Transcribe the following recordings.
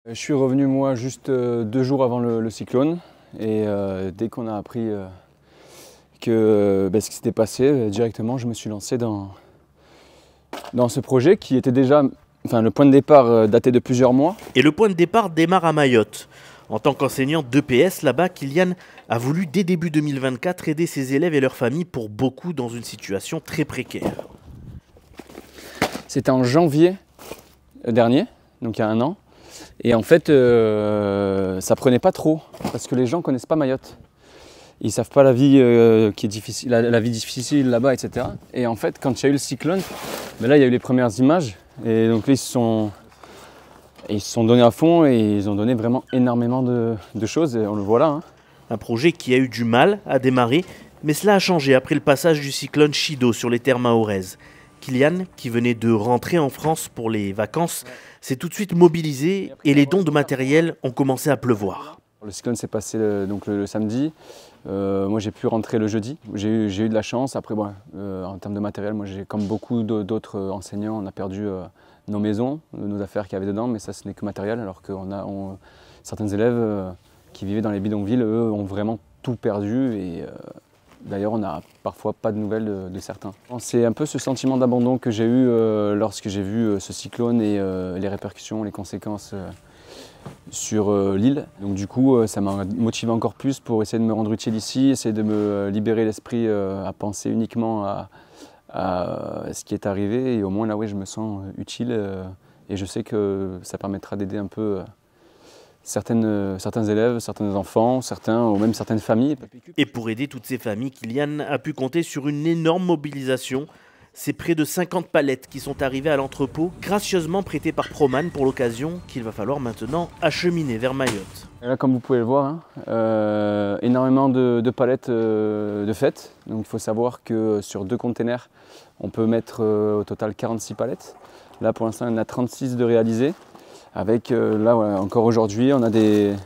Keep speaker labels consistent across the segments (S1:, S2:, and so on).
S1: Je suis revenu moi juste 2 jours avant le cyclone et dès qu'on a appris ce qui s'était passé, directement je me suis lancé dans ce projet qui était déjà, le point de départ datait de plusieurs mois.
S2: Et le point de départ démarre à Mayotte. En tant qu'enseignant d'EPS là-bas, Kylian a voulu dès début 2024 aider ses élèves et leurs familles, pour beaucoup dans une situation très précaire.
S1: C'était en janvier dernier, donc il y a 1 an. Et en fait, ça prenait pas trop, parce que les gens connaissent pas Mayotte. Ils savent pas la vie qui est difficile, la vie difficile là-bas, etc. Et en fait, quand il y a eu le cyclone, là il y a eu les premières images. Et donc là, ils se sont donnés à fond et ils ont donné vraiment énormément de choses, et on le voit là. Hein.
S2: Un projet qui a eu du mal à démarrer, mais cela a changé après le passage du cyclone Chido sur les terres mahoraises. Kylian, qui venait de rentrer en France pour les vacances, s'est tout de suite mobilisé et les dons de matériel ont commencé à pleuvoir.
S1: Le cyclone s'est passé le samedi. Moi j'ai pu rentrer le jeudi. J'ai eu de la chance. Après, en termes de matériel, moi comme beaucoup d'autres enseignants, on a perdu nos maisons, nos affaires qu'il y avait dedans, mais ça ce n'est que matériel, alors que certains élèves qui vivaient dans les bidonvilles, eux, ont vraiment tout perdu. Et d'ailleurs, on n'a parfois pas de nouvelles de certains. C'est un peu ce sentiment d'abandon que j'ai eu lorsque j'ai vu ce cyclone et les répercussions, les conséquences sur l'île. Donc du coup, ça m'a motivé encore plus pour essayer de me rendre utile ici, essayer de me libérer l'esprit à penser uniquement à ce qui est arrivé. Et au moins là, oui, je me sens utile et je sais que ça permettra d'aider un peu certains élèves, certains enfants, ou même certaines familles.
S2: Et pour aider toutes ces familles, Kylian a pu compter sur une énorme mobilisation. C'est près de 50 palettes qui sont arrivées à l'entrepôt, gracieusement prêtées par Proman pour l'occasion, qu'il va falloir maintenant acheminer vers Mayotte.
S1: Et là, comme vous pouvez le voir, énormément de palettes de fête. Donc il faut savoir que sur 2 containers, on peut mettre au total 46 palettes. Là, pour l'instant, il y en a 36 de réalisés. Avec, encore aujourd'hui, on a des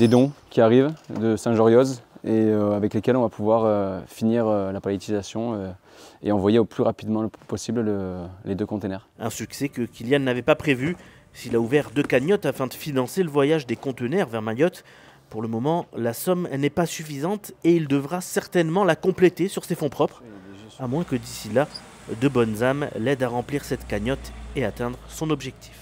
S1: dons qui arrivent de Saint-Joriose et avec lesquels on va pouvoir finir la palettisation et envoyer au plus rapidement possible les 2 containers.
S2: Un succès que Kylian n'avait pas prévu. S'il a ouvert 2 cagnottes afin de financer le voyage des conteneurs vers Mayotte, pour le moment, la somme n'est pas suffisante et il devra certainement la compléter sur ses fonds propres, à moins que d'ici là, de bonnes âmes l'aident à remplir cette cagnotte et atteindre son objectif.